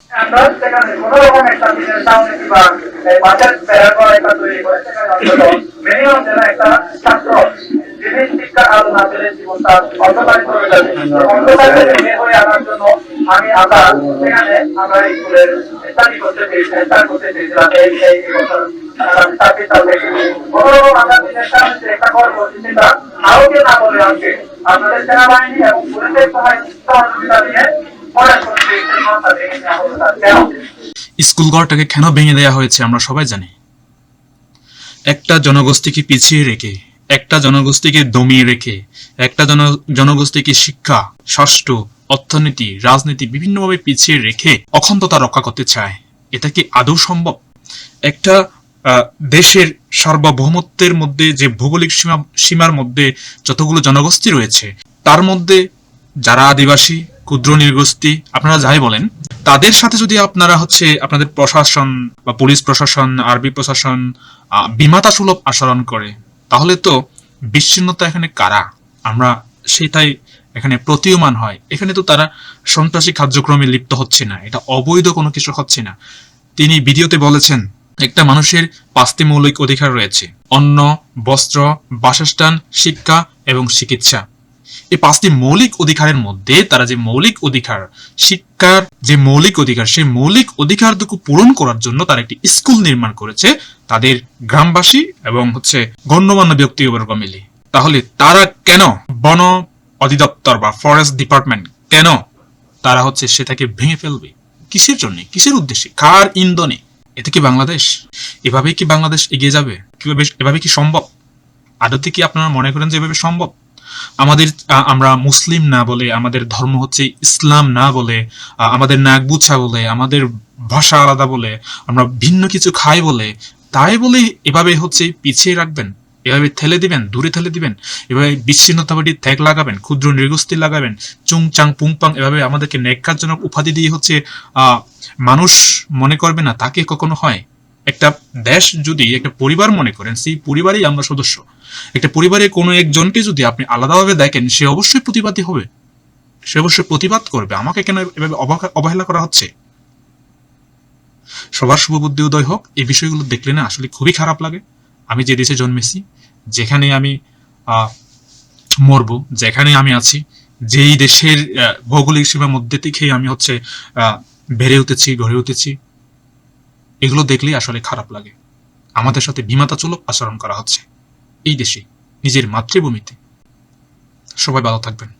আমরা সেখানে কোনো রকম একটা দিনের সামনে কিংবা বাসের বেড়ার পর একটা তৈরি করে সেখানে অন্তত মিনিমাম যেন একটা ছাত্র যিনি শিক্ষা আলো না পেলে জীবনটা অন্ধকারে চলে যাবে অন্ধকার থেকে বের হয়ে আনার জন্য আমরা সেখানে আমরা এই স্কুলের স্টাডি করতে পেরেছি স্টার্ট করতে পেরেছিলাম এই বছর কোনোরকম আমরা দিনের সামনে একটা খবর বলছি সেটা আরো কেউ না বলে আসছে আপনাদের সেনাবাহিনী এবং পুলিশের সবাই সহযোগিতা দিয়ে স্কুল ঘরটাকে কেন ভেঙে দেওয়া হয়েছে আমরা সবাই জানি। একটা জনগোষ্ঠীকে পিছিয়ে রেখে, একটা জনগোষ্ঠীকে দমিয়ে রেখে, একটা জনগোষ্ঠীকে শিক্ষা, স্বাস্থ্য, অর্থনীতি, রাজনীতি বিভিন্নভাবে পিছিয়ে রেখে অখণ্ডতা রক্ষা করতে চায়। এটা কি আদৌ সম্ভব? একটা দেশের সার্বভৌমত্বের মধ্যে যে ভৌগোলিক সীমার মধ্যে যতগুলো জনগোষ্ঠী রয়েছে তার মধ্যে যারা আদিবাসী, ক্ষুদ্র নৃগোষ্ঠী, আপনারা যাই বলেন, তাদের সাথে যদি আপনারা আপনাদের প্রশাসন বা পুলিশ প্রশাসন, আরবি প্রশাসন বিমাতা সুলভ আচরণ করে, তাহলে তো বিচ্ছিন্নতা এখানে কারা? আমরা সেটাই এখানে প্রতীয়মান হয়। এখানে তো তারা সন্ত্রাসী কার্যক্রমে লিপ্ত হচ্ছে না, এটা অবৈধ কোনো কিছু হচ্ছে না। তিনি ভিডিওতে বলেছেন একটা মানুষের 5টি মৌলিক অধিকার রয়েছে: অন্ন, বস্ত্র, বাসস্থান, শিক্ষা এবং চিকিৎসা। এই 5টি মৌলিক অধিকারের মধ্যে তারা যে মৌলিক অধিকার, শিক্ষার যে মৌলিক অধিকার, সেই মৌলিক অধিকারটুকু পূরণ করার জন্য তারা একটি স্কুল নির্মাণ করেছে তাদের গ্রামবাসী এবং গণ্যমান্য ব্যক্তিবর্গ মিলে। তাহলে তারা কেন, বন অধিদপ্তর বা ফরেস্ট ডিপার্টমেন্ট কেন তারা সেটাকে ভেঙে ফেলবে? কিসের জন্য, কিসের উদ্দেশ্যে, কার ইন্ধনে? এতে কি বাংলাদেশ, এভাবেই কি বাংলাদেশ এগিয়ে যাবে? এভাবে কি সম্ভব? আদতে কি আপনারা মনে করেন যে এভাবে সম্ভব? আমরা মুসলিম না বলে, আমাদের ধর্ম ইসলাম না বলে, আমাদের নাক বুছা বলে, আমাদের ভাষা আলাদা বলে, আমরা ভিন্ন কিছু খাই বলে, তাই বলে এভাবে পিছিয়ে রাখবেন, এভাবে ঠেলে দিবেন, দূরে ঠেলে দিবেন, এভাবে বিচ্ছিন্নতাবাদী ট্যাগ লাগাবেন, ক্ষুদ্র নৃগোষ্ঠী লাগাবেন, চুং চাং পুং পাং, এভাবে আমাদেরকে ন্যাক্কারজনক উপাধি দিয়ে মানুষ মনে করবে না, তাকে কখনো হয়? একটা দেশ যদি একটা পরিবার মনে করেন, সেই পরিবারেই আমরা সদস্য। একটা পরিবারে কোনো একজনকে যদি আপনি আলাদাভাবে দেখেন, সে অবশ্যই প্রতিবাদী হবে, সে অবশ্যই প্রতিবাদ করবে, আমাকে কেন এভাবে অবহেলা করা হচ্ছে। সবার শুভবুদ্ধি উদয় হোক। এই বিষয়গুলো দেখলে না আসলে খুবই খারাপ লাগে। আমি যে দেশে জন্মেছি, যেখানে আমি মরবো, যেখানে আমি আছি, যেই দেশের ভৌগোলিক সীমার মধ্যে থেকেই আমি বেড়ে উঠেছি, গড়ে উঠেছি, এগুলো দেখলেই আসলে খারাপ লাগে। আমাদের সাথে বিমাতা সুলভ আচরণ করা হচ্ছে এই দেশে, নিজের মাতৃভূমিতে। সবাই ভালো থাকবেন।